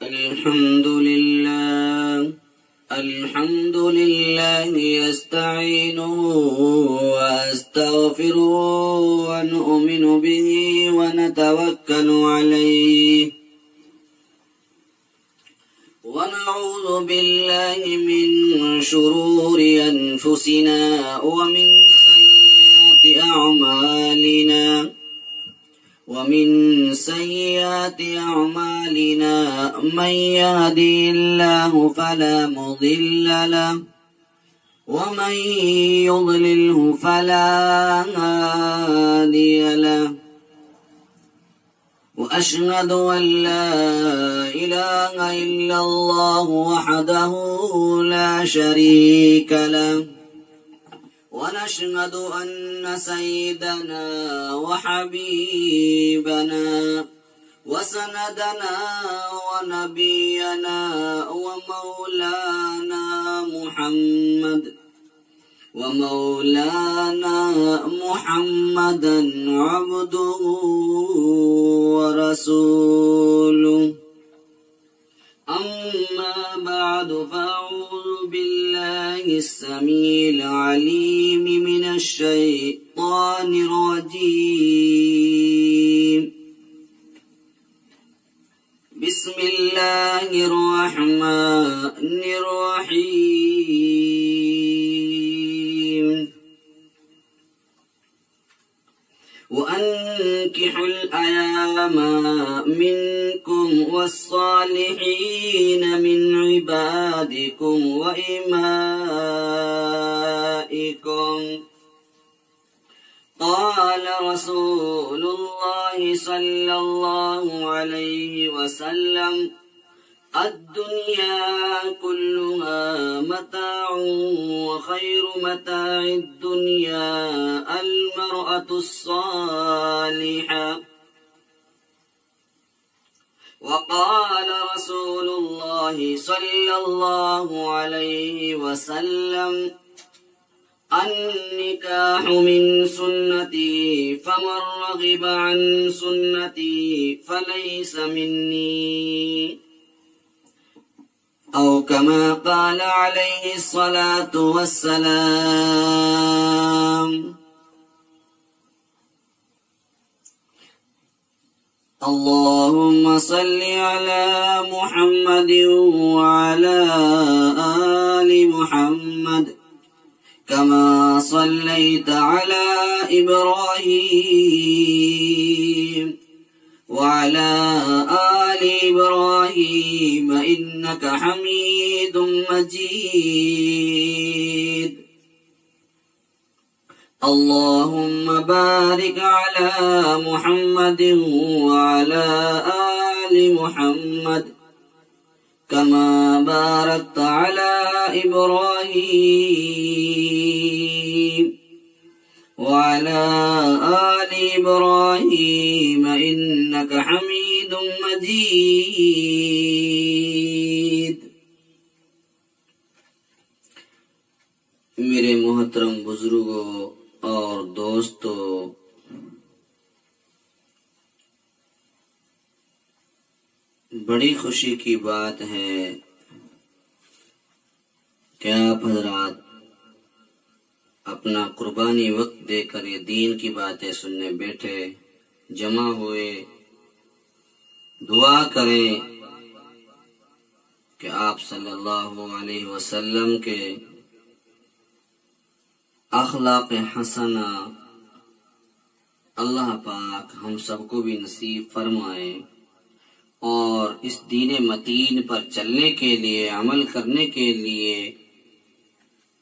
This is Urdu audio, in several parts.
الحمد لله يستعينه وأستغفره ونؤمن به ونتوكل عليه ونعوذ بالله من شرور أنفسنا ومن سيئات أعمالنا من يهدي الله فلا مضل له ومن يضلله فلا هادي له وأشهد أن لا إله إلا الله وحده لا شريك له ونشهد أن سيدنا وحبيبنا وسندنا ونبينا ومولانا محمدا عبده ورسوله. أما بعد فأعوذ بالله السميع العليم من الشيطان الرجيم. بسم الله الرحمن الرحيم. وأنكحوا الأيام منكم والصالحين من عبادكم وإمائكم. قال رسول الله صلى الله عليه وسلم: الدنيا كلها متاع وخير متاع الدنيا المرأة الصالحة. وقال رسول الله صلى الله عليه وسلم: النكاح من سنتي فمن رغب عن سنتي فليس مني، أو كما قال عليه الصلاة والسلام. اللهم صل على محمد وعلى آل محمد كما صليت على إبراهيم وعلى آل إبراهيم إنك حميد مجيد. اللهم بارك على محمد وعلى آل محمد كما باركت على إبراهيم وعلى آل إبراهيم إنك حميد مجيد. میرے محترم بزرگوں اور دوستو، بڑی خوشی کی بات ہے کہ آپ حضرات اپنا قربانی وقت دے کر یہ دین کی باتیں سننے بیٹھے، جمع ہوئے. دعا کریں کہ آپ صلی اللہ علیہ وسلم کے اخلاق حسنہ اللہ پاک ہم سب کو بھی نصیب فرمائے، اور اس دین متین پر چلنے کے لیے، عمل کرنے کے لیے،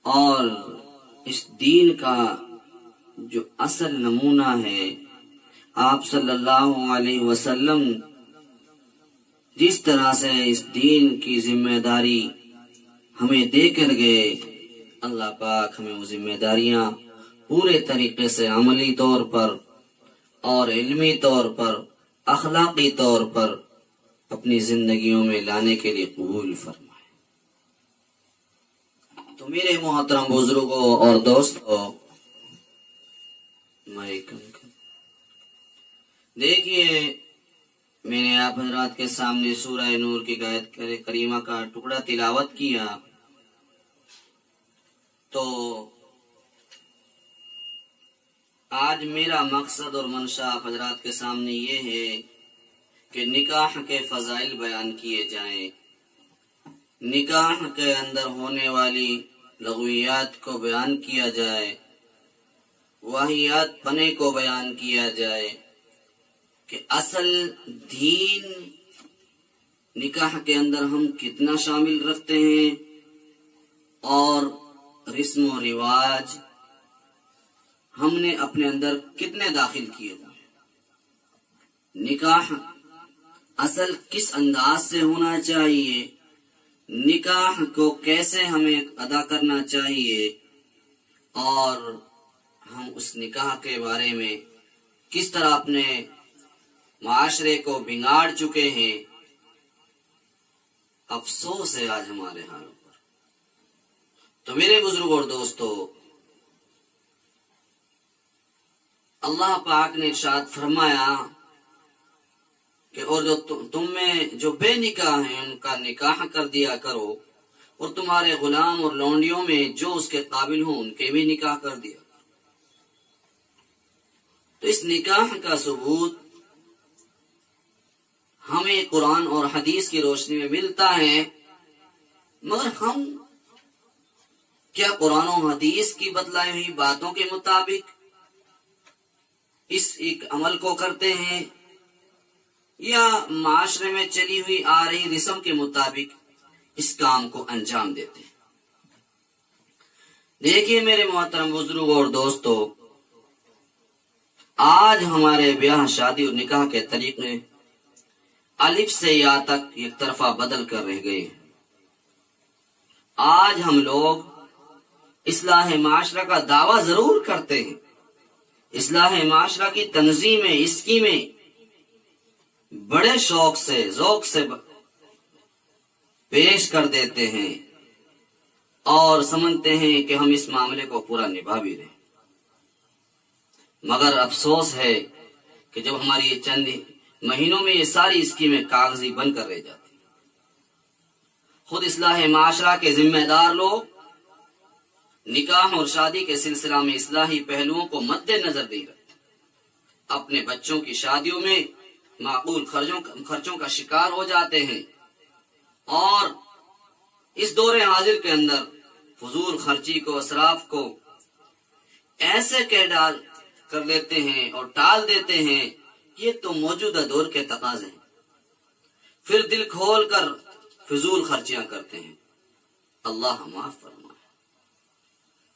اور اس دین کا جو اصل نمونہ ہے آپ صلی اللہ علیہ وسلم جس طرح سے اس دین کی ذمہ داری ہمیں دے کر گئے، اللہ پاک ہمیں وہ ذمہ داریاں پورے طریقے سے عملی طور پر اور علمی طور پر، اخلاقی طور پر اپنی زندگیوں میں لانے کے لیے قبول فرمائے. تو میرے محترم بزرگوں اور دوستوں، دیکھیے میں نے آپ حضرات کے سامنے سورہ نور کی آیت کریمہ کا ٹکڑا تلاوت کیا، تو آج میرا مقصد اور منشا آپ حضرات کے سامنے یہ ہے کہ نکاح کے فضائل بیان کیے جائیں، نکاح کے اندر ہونے والی لغویات کو بیان کیا جائے، واہیات پنے کو بیان کیا جائے کہ اصل دین نکاح کے اندر ہم کتنا شامل رکھتے ہیں اور رسم و رواج ہم نے اپنے اندر کتنے داخل کیے ہوئے ہیں، نکاح اصل کس انداز سے ہونا چاہیے، نکاح کو کیسے ہمیں ادا کرنا چاہیے، اور ہم اس نکاح کے بارے میں کس طرح اپنے معاشرے کو بگاڑ چکے ہیں۔ افسوس ہے آج ہمارے حالوں پر۔ تو میرے بزرگ اور دوستو، اللہ پاک نے ارشاد فرمایا کہ اور جو تم میں جو بے نکاح ہیں ان کا نکاح کر دیا کرو، اور تمہارے غلام اور لونڈیوں میں جو اس کے قابل ہوں ان کے بھی نکاح کر دیا کرو۔ تو اس نکاح کا ثبوت ہمیں قرآن اور حدیث کی روشنی میں ملتا ہے، مگر ہم کیا قرآن و حدیث کی بتلائی ہوئی باتوں کے مطابق اس ایک عمل کو کرتے ہیں، یا معاشرے میں چلی ہوئی آ رہی رسم کے مطابق اس کام کو انجام دیتے ہیں؟ دیکھیے میرے محترم بزرگ اور دوستو، آج ہمارے بیاہ شادی اور نکاح کے طریقے الف سے یا تک ایک طرفہ بدل کر رہ گئے ہیں۔ آج ہم لوگ اصلاح معاشرہ کا دعویٰ ضرور کرتے ہیں، اصلاح معاشرہ کی تنظیمیں، اسکیمیں بڑے شوق سے ذوق سے پیش کر دیتے ہیں اور سمجھتے ہیں کہ ہم اس معاملے کو پورا نبھا بھی رہے، مگر افسوس ہے کہ جب ہماری یہ چند مہینوں میں یہ ساری اسکیمیں کاغذی بن کر رہ جاتی ہیں، خود اصلاح معاشرہ کے ذمہ دار لوگ نکاح اور شادی کے سلسلہ میں اصلاحی پہلوؤں کو مد نظر نہیں رکھتے، اپنے بچوں کی شادیوں میں معقول خرچوں کا شکار ہو جاتے ہیں، اور اس دور حاضر کے اندر فضول خرچی کو، اسراف کو ایسے کر لیتے ہیں اور ٹال دیتے ہیں، یہ تو موجودہ دور کے تقاضے ہیں، پھر دل کھول کر فضول خرچیاں کرتے ہیں۔ اللہ معاف فرمائے۔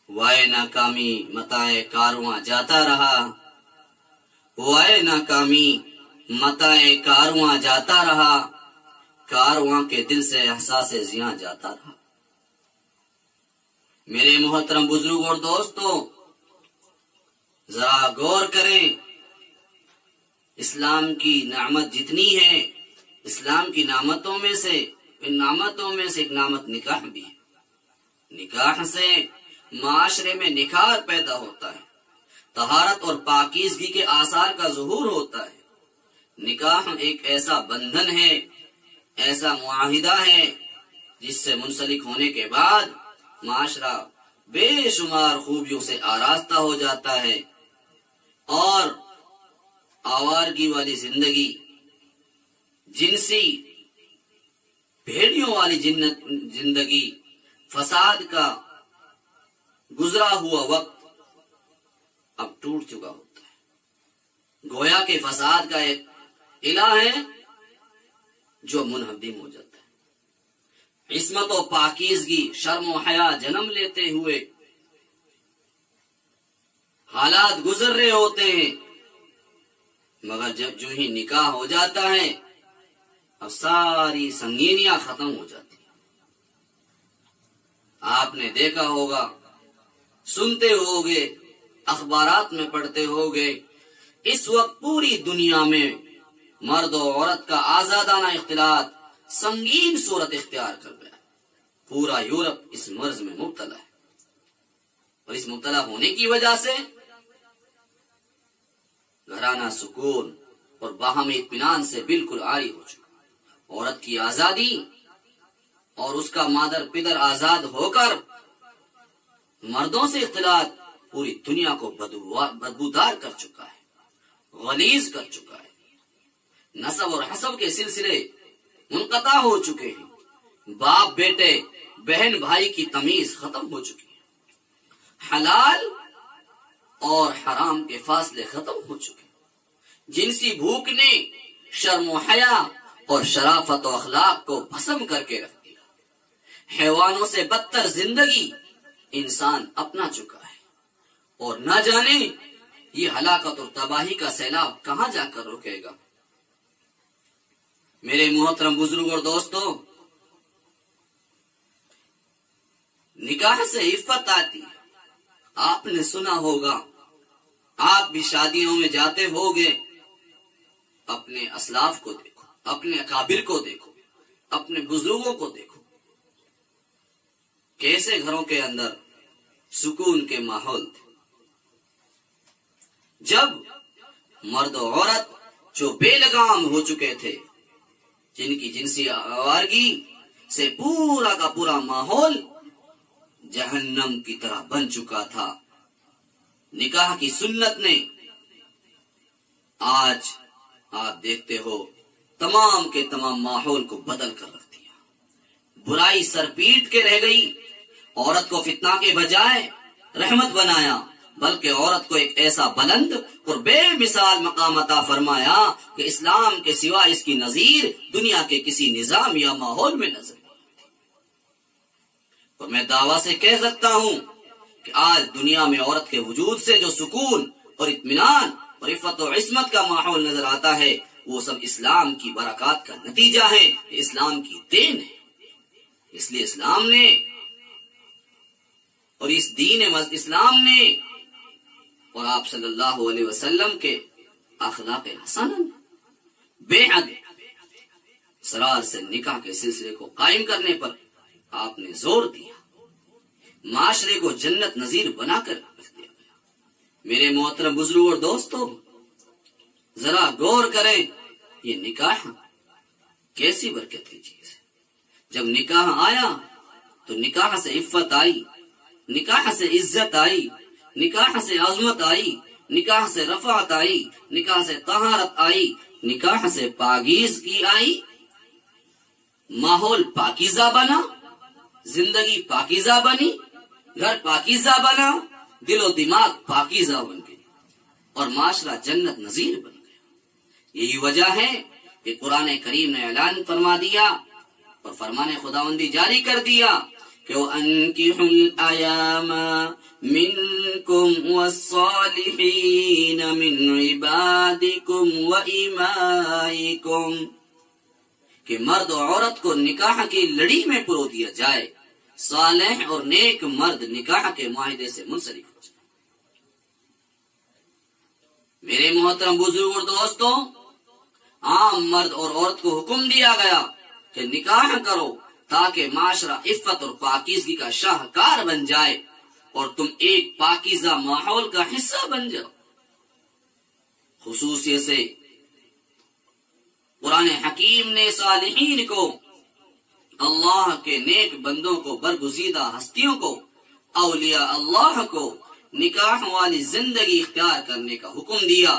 وائے ناکامی متائے کارواں جاتا رہا، وائے ناکامی متائے کارواں جاتا رہا، کارواں کے دل سے احساس زیاں جاتا رہا۔ میرے محترم بزرگ اور دوستو، ذرا غور کریں، اسلام کی نعمت جتنی ہے، اسلام کی نعمتوں میں سے ان نعمتوں میں سے ایک نعمت نکاح بھی ہے۔ نکاح سے معاشرے میں نکھار پیدا ہوتا ہے، طہارت اور پاکیزگی کے آثار کا ظہور ہوتا ہے۔ نکاح ایک ایسا بندھن ہے، ایسا معاہدہ ہے جس سے منسلک ہونے کے بعد معاشرہ بے شمار خوبیوں سے آراستہ ہو جاتا ہے، اور آوارگی والی زندگی، جنسی بھیڑیوں والی زندگی، فساد کا گزرا ہوا وقت اب ٹوٹ چکا ہوتا ہے، گویا کہ فساد کا ایک الہ ہے جو منہدم ہو جاتا ہے۔ عصمت و پاکیزگی، شرم و حیا جنم لیتے ہوئے حالات گزر رہے ہوتے ہیں، مگر جب جو ہی نکاح ہو جاتا ہے اب ساری سنگینیاں ختم ہو جاتی ہیں۔ آپ نے دیکھا ہوگا، سنتے ہوگے، اخبارات میں پڑھتے ہوگے، اس وقت پوری دنیا میں مرد و عورت کا آزادانہ اختلاط سنگین صورت اختیار کر گیا۔ پورا یورپ اس مرض میں مبتلا ہے، اور اس مبتلا ہونے کی وجہ سے گھرانہ سکون، اور باہمی اطمینان سے بالکل عاری ہو چکا ہے۔ عورت کی آزادی اور اس کا مادر پدر آزاد ہو کر مردوں سے اختلاط پوری دنیا کو بدبودار کر چکا ہے، غلیظ کر چکا ہے۔ نسب اور حسب کے سلسلے منقطع ہو چکے ہیں، باپ بیٹے بہن بھائی کی تمیز ختم ہو چکی ہے، حلال اور حرام کے فاصلے ختم ہو چکے ہیں۔ جنسی بھوک نے شرم و حیا اور شرافت و اخلاق کو بھسم کر کے رکھ دیا۔ حیوانوں سے بدتر زندگی انسان اپنا چکا ہے، اور نہ جانے یہ ہلاکت اور تباہی کا سیلاب کہاں جا کر رکے گا۔ میرے محترم بزرگ اور دوستو، نکاح سے عفت آتی ہے۔ آپ نے سنا ہوگا، آپ بھی شادیوں میں جاتے ہوگے، اپنے اسلاف کو دیکھو، اپنے اکابر کو دیکھو، اپنے بزرگوں کو دیکھو، کیسے گھروں کے اندر سکون کے ماحول تھے۔ جب مرد و عورت جو بے لگام ہو چکے تھے، جن کی جنسی آوارگی سے پورا کا پورا ماحول جہنم کی طرح بن چکا تھا، نکاح کی سنت نے آج آپ دیکھتے ہو تمام کے تمام ماحول کو بدل کر رکھ دیا۔ برائی سر پیٹ کے رہ گئی، عورت کو فتنہ کے بجائے رحمت بنایا، بلکہ عورت کو ایک ایسا بلند اور بے مثال مقام عطا فرمایا کہ اسلام کے سوا اس کی نظیر دنیا کے کسی نظام یا ماحول میں نظر نہیں۔ اور میں دعویٰ سے کہہ سکتا ہوں کہ آج دنیا میں عورت کے وجود سے جو سکون اور اطمینان اور عفت و عصمت کا ماحول نظر آتا ہے، وہ سب اسلام کی برکات کا نتیجہ ہے، اسلام کی دین ہے۔ اس لیے اسلام نے اور اس دین اسلام نے اور آپ صلی اللہ علیہ وسلم کے اخلاق حسنہ بے حد اسرار سے نکاح کے سلسلے کو قائم کرنے پر آپ نے زور دیا، معاشرے کو جنت نظیر بنا کر رکھ دیا گیا۔ میرے محترم بزرگ اور دوستو، ذرا غور کریں، یہ نکاح کیسی برکت کی چیز ہے۔ جب نکاح آیا تو نکاح سے عفت آئی، نکاح سے عزت آئی، نکاح سے عظمت آئی، نکاح سے رفعت آئی، نکاح سے طہارت آئی، نکاح سے پاکیزگی آئی، ماحول پاکیزہ بنا، زندگی پاکیزہ بنی، گھر پاکیزہ بنا، دل و دماغ پاکیزہ بن گئی، اور معاشرہ جنت نظیر بن گیا۔ یہی وجہ ہے کہ قرآن کریم نے اعلان فرما دیا اور فرمان خداوندی جاری کر دیا کہ وَأَنكِحُوا الْأَيَامَ مِنكُمْ وَالصَّالِحِينَ مِنْ عِبَادِكُمْ وَإِمَائِكُمْ، کہ مرد و عورت کو نکاح کی لڑی میں پرو دیا جائے، صالح اور نیک مرد نکاح کے معاہدے سے منسلک ہو جائے۔ میرے محترم بزرگ اور دوستوں، عام مرد اور عورت کو حکم دیا گیا کہ نکاح کرو تاکہ معاشرہ عفت اور پاکیزگی کا شاہکار بن جائے اور تم ایک پاکیزہ ماحول کا حصہ بن جاؤ۔ خصوصیت سے قرآن حکیم نے صالحین کو، اللہ کے نیک بندوں کو، برگزیدہ ہستیوں کو، اولیاء اللہ کو نکاح والی زندگی اختیار کرنے کا حکم دیا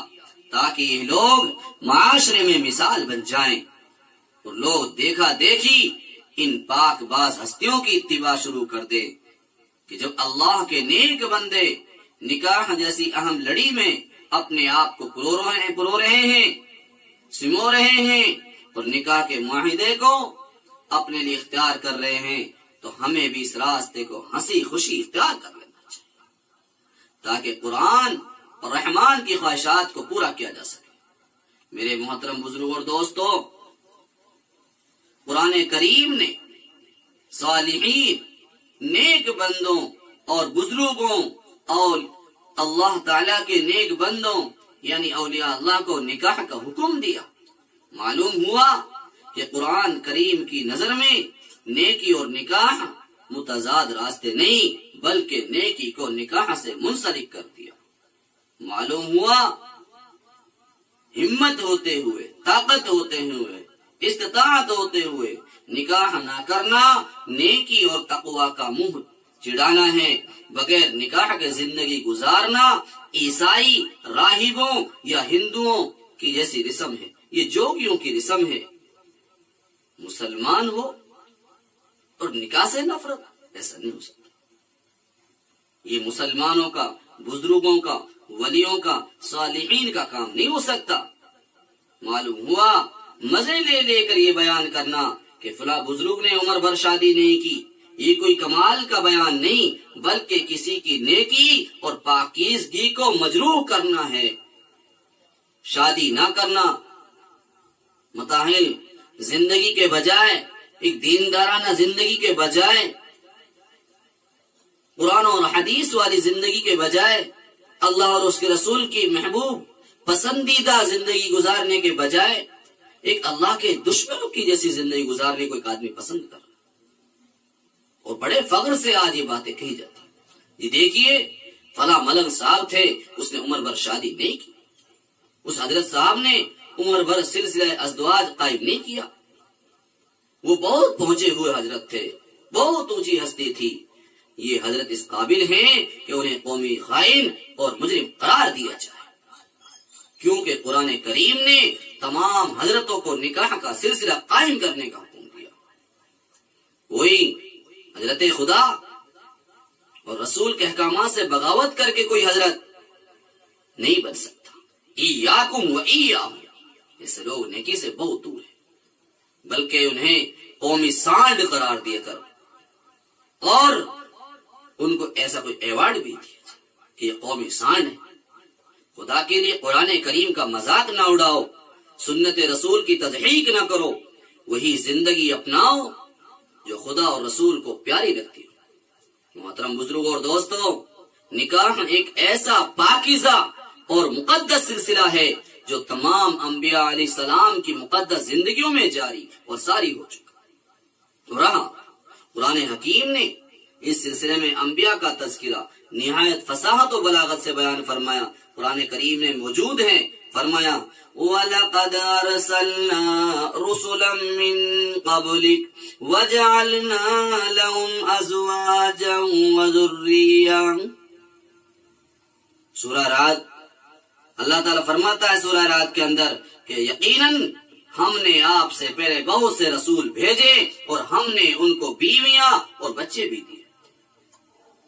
تاکہ یہ لوگ معاشرے میں مثال بن جائیں اور لوگ دیکھا دیکھی ان پاک باز ہستیوں کی اتباع شروع کر دے کہ جب اللہ کے نیک بندے نکاح جیسی اہم لڑی میں اپنے آپ کو پرو رہے ہیں، سمو رہے ہیں اور نکاح کے معاہدے کو اپنے لیے اختیار کر رہے ہیں، تو ہمیں بھی اس راستے کو ہنسی خوشی اختیار کر لینا چاہیے تاکہ قرآن اور رحمان کی خواہشات کو پورا کیا جا سکے۔ میرے محترم بزرگوں اور دوستو، قرآن کریم نے صالحین، نیک بندوں اور بزرگوں اور اللہ تعالی کے نیک بندوں یعنی اولیاء اللہ کو نکاح کا حکم دیا۔ معلوم ہوا کہ قرآن کریم کی نظر میں نیکی اور نکاح متضاد راستے نہیں، بلکہ نیکی کو نکاح سے منسلک کر دیا۔ معلوم ہوا ہمت ہوتے ہوئے، طاقت ہوتے ہوئے، استطاعت ہوتے ہوئے نکاح نہ کرنا نیکی اور تقوی کا منہ چڑھانا ہے۔ بغیر نکاح کے زندگی گزارنا عیسائی، راہبوں یا ہندوؤں کی جیسی رسم ہے، یہ جوگیوں کی رسم ہے۔ مسلمان ہو اور نکاح سے نفرت، ایسا نہیں ہو سکتا۔ یہ مسلمانوں کا، بزرگوں کا، ولیوں کا، صالحین کا کام نہیں ہو سکتا۔ معلوم ہوا مزے لے لے کر یہ بیان کرنا کہ فلاں بزرگ نے عمر بھر شادی نہیں کی، یہ کوئی کمال کا بیان نہیں، بلکہ کسی کی نیکی اور پاکیزگی کو مجروح کرنا ہے۔ شادی نہ کرنا متاحل زندگی کے بجائے، ایک دیندارانہ زندگی کے بجائے، قرآن اور حدیث والی زندگی کے بجائے، اللہ اور اس کے رسول کی محبوب پسندیدہ زندگی گزارنے کے بجائے ایک اللہ کے دشمنوں کی جیسی زندگی گزارنے کو ایک آدمی پسند کر رہا ہے۔ اور بڑے فخر سے آج یہ باتیں کہی جاتی ہیں، یہ دیکھیے فلاں ملنگ صاحب تھے، اس نے عمر بھر شادی نہیں کی، اس حضرت صاحب نے عمر بھر سلسلہ ازدواج قائم نہیں کیا، وہ بہت پہنچے ہوئے حضرت تھے، بہت اونچی ہستی تھی۔ یہ حضرت اس قابل ہیں کہ انہیں قومی خائن اور مجرم قرار دیا جائے، کیونکہ قرآن کریم نے تمام حضرتوں کو نکاح کا سلسلہ قائم کرنے کا حکم دیا۔ کوئی حضرت خدا اور رسول کے احکامات سے بغاوت کر کے کوئی حضرت نہیں بن سکتا۔ ایاکم و ایاہم، ایسے لوگ نیکی سے بہت دور ہیں، بلکہ انہیں قومی سانڈ قرار دیا کر اور ان کو ایسا کوئی ایوارڈ بھی دیا کہ یہ قومی سانڈ ہے۔ خدا کے لیے قرآن کریم کا مذاق نہ اڑاؤ، سنت رسول کی تضحیق نہ کرو، وہی زندگی اپناؤ جو خدا اور رسول کو پیاری لگتی ہو۔ محترم بزرگوں اور دوستوں، نکاح ایک ایسا پاکیزہ اور مقدس سلسلہ ہے جو تمام انبیاء علیہ السلام کی مقدس زندگیوں میں جاری اور ساری ہو چکا تو رہا۔ قرآن حکیم نے اس سلسلے میں انبیاء کا تذکرہ نہایت فصاحت و بلاغت سے بیان فرمایا۔ قرآن کریم میں موجود ہے، فرمایا وَلَقَدْ أَرْسَلْنَا رُسُلًا مِّن قَبْلِكَ وَجَعَلْنَا لَهُمْ أَزْوَاجًا وَذُرِّيَّةً۔ سورہ رعد، اللہ تعالیٰ فرماتا ہے سورہ رعد کے اندر کہ یقیناً ہم نے آپ سے پہلے بہت سے رسول بھیجے اور ہم نے ان کو بیویاں اور بچے بھی دیے۔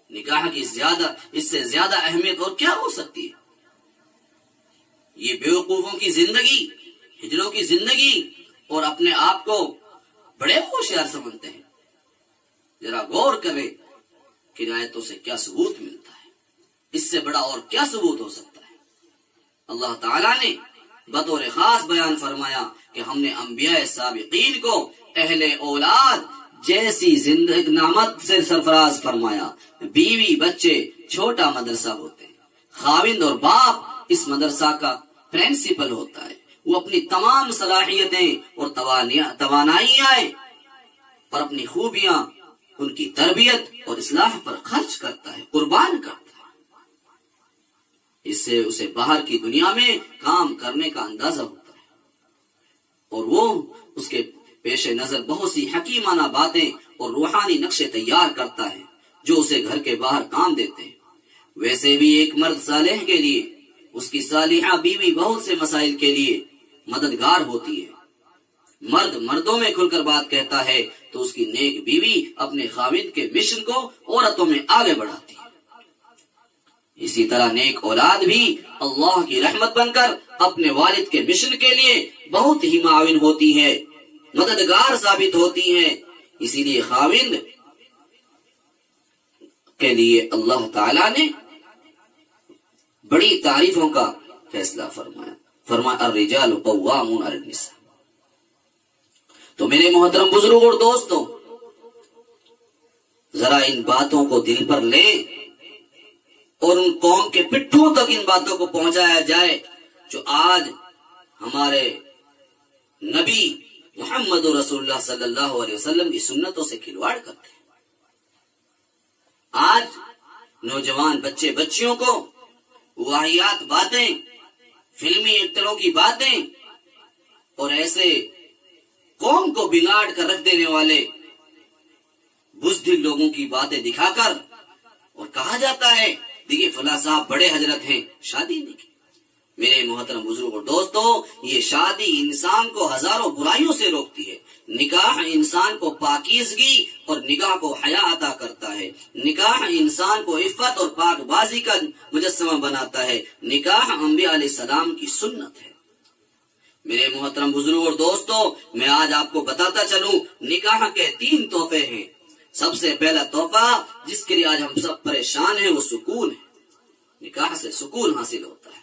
نکاح کی اس سے زیادہ اہمیت اور کیا ہو سکتی ہے؟ یہ بیوقوفوں کی زندگی، ہجڑوں کی زندگی، اور اپنے آپ کو بڑے ہوشیار سمجھتے ہیں۔ ذرا غور کرے کہ آیتوں سے کیا ثبوت ملتا ہے، اس سے بڑا اور کیا ثبوت ہو سکتا ہے؟ اللہ تعالیٰ نے بطور خاص بیان فرمایا کہ ہم نے انبیاء سابقین کو اہل اولاد جیسی زندگی نعمت سے سرفراز فرمایا۔ بیوی بچے چھوٹا مدرسہ ہوتے ہیں، خاوند اور باپ اس مدرسہ کا پرنسپل ہوتا ہے، وہ اپنی تمام صلاحیتیں اور توانائیاں اور اپنی خوبیاں ان کی تربیت اور اصلاح پر خرچ کرتا ہے، قربان کرتا ہے۔ اس سے اسے باہر کی دنیا میں کام کرنے کا اندازہ ہوتا ہے، اور وہ اس کے پیش نظر بہت سی حکیمانہ باتیں اور روحانی نقشے تیار کرتا ہے جو اسے گھر کے باہر کام دیتے ہیں۔ ویسے بھی ایک مرد صالح کے لیے اس کی صالحہ بیوی بہت سے مسائل کے لیے مددگار ہوتی ہے۔ مرد مردوں میں کھل کر بات کہتا ہے تو اس کی نیک بیوی اپنے خاوند کے مشن کو عورتوں میں آگے بڑھاتی ہے۔ اسی طرح نیک اولاد بھی اللہ کی رحمت بن کر اپنے والد کے مشن کے لیے بہت ہی معاون ہوتی ہے، مددگار ثابت ہوتی ہے۔ اسی لیے خاوند کے لیے اللہ تعالی نے بڑی تعریفوں کا فیصلہ فرمایا الرجال قوامون علی النساء۔ تو میرے محترم بزرگ اور دوستوں، ذرا ان باتوں کو دل پر لیں اور ان قوم کے پٹھوں تک ان باتوں کو پہنچایا جائے جو آج ہمارے نبی محمد رسول اللہ صلی اللہ علیہ وسلم کی سنتوں سے کھلواڑ کرتے ہیں۔ آج نوجوان بچے بچیوں کو واہیات باتیں فلمی ایکٹروں کی باتیں اور ایسے قوم کو بگاڑ کر رکھ دینے والے بزدل لوگوں کی باتیں دکھا کر اور کہا جاتا ہے دیکھیے فلاں صاحب بڑے حضرت ہیں، شادی نہیں کی۔ میرے محترم بزرگ اور دوستوں، یہ شادی انسان کو ہزاروں برائیوں سے روکتی ہے۔ نکاح انسان کو پاکیزگی اور نکاح کو حیا عطا کرتا ہے۔ نکاح انسان کو عفت اور پاک بازی کا مجسمہ بناتا ہے۔ نکاح انبیاء علیہ السلام کی سنت ہے۔ میرے محترم بزرگ اور دوستوں، میں آج آپ کو بتاتا چلوں، نکاح کے 3 تحفے ہیں۔ سب سے پہلا تحفہ جس کے لیے آج ہم سب پریشان ہیں وہ سکون ہے۔ نکاح سے سکون حاصل ہوتا ہے،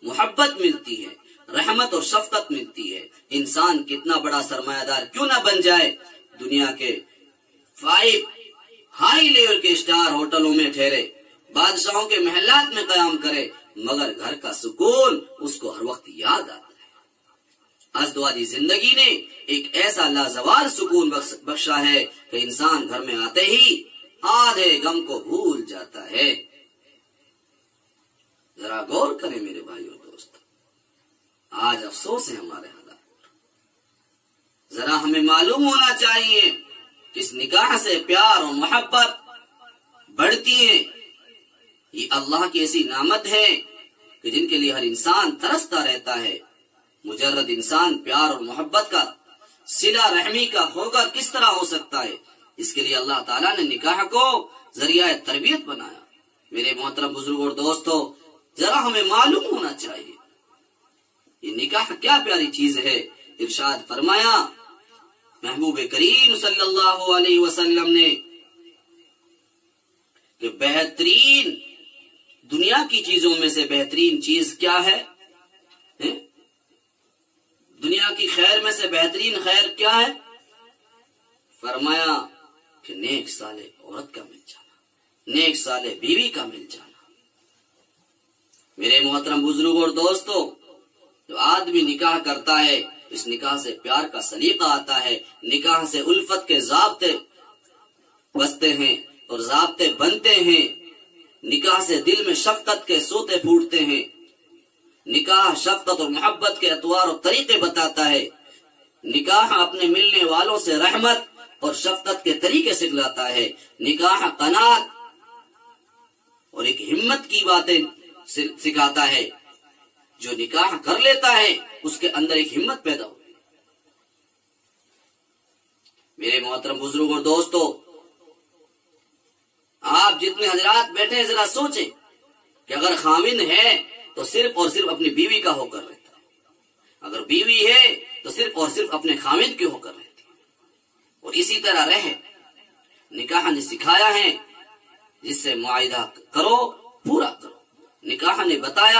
محبت ملتی ہے، رحمت اور شفقت ملتی ہے۔ انسان کتنا بڑا سرمایہ دار کیوں نہ بن جائے، دنیا کے 5 ہائی لیول کے اسٹار ہوٹلوں میں ٹھہرے، بادشاہوں کے محلات میں قیام کرے، مگر گھر کا سکون اس کو ہر وقت یاد آتا ہے۔ ازدواجی زندگی نے ایک ایسا لازوال سکون بخشا ہے کہ انسان گھر میں آتے ہی آدھے غم کو بھول جاتا ہے۔ ذرا غور کریں میرے بھائی اور دوست، آج افسوس ہے ہمارے حالات۔ ذرا ہمیں معلوم ہونا چاہیے کہ اس نکاح سے پیار اور محبت بڑھتی ہے۔ یہ اللہ کی ایسی نعمت ہے کہ جن کے لیے ہر انسان ترستا رہتا ہے۔ مجرد انسان پیار اور محبت کا صلہ رحمی کا ہوگر کس طرح ہو سکتا ہے؟ اس کے لیے اللہ تعالیٰ نے نکاح کو ذریعہ تربیت بنایا۔ میرے محترم بزرگ اور دوستو، ذرا ہمیں معلوم ہونا چاہیے یہ نکاح کیا پیاری چیز ہے۔ ارشاد فرمایا محبوب کریم صلی اللہ علیہ وسلم نے کہ بہترین دنیا کی چیزوں میں سے بہترین چیز کیا ہے؟ دنیا کی خیر میں سے بہترین خیر کیا ہے؟ فرمایا کہ نیک صالح عورت کا مل جانا، نیک صالح بیوی کا مل جانا۔ میرے محترم بزرگ اور دوستو، جو آدمی نکاح کرتا ہے اس نکاح سے پیار کا سلیقہ آتا ہے، نکاح سے الفت کے ضابطے بستے ہیں اور ضابطے بنتے ہیں، نکاح سے دل میں شفقت کے سوتے پھوٹتے ہیں۔ نکاح شفقت اور محبت کے اطوار اور طریقے بتاتا ہے۔ نکاح اپنے ملنے والوں سے رحمت اور شفقت کے طریقے سکھلاتا ہے۔ نکاح قناعت اور ایک ہمت کی باتیں سکھاتا ہے۔ جو نکاح کر لیتا ہے اس کے اندر ایک ہمت پیدا ہوتی ہے۔ میرے محترم بزرگ اور دوستو، آپ جتنے حضرات بیٹھے ذرا سوچیں کہ اگر خاوند ہے تو صرف اور صرف اپنی بیوی کا ہو کر رہتا ہے، اگر بیوی ہے تو صرف اور صرف اپنے خاوند کے ہو کر رہتی ہے، اور اسی طرح رہے۔ نکاح نے سکھایا ہے جس سے معاہدہ کرو پورا کرو۔ نکاح نے بتایا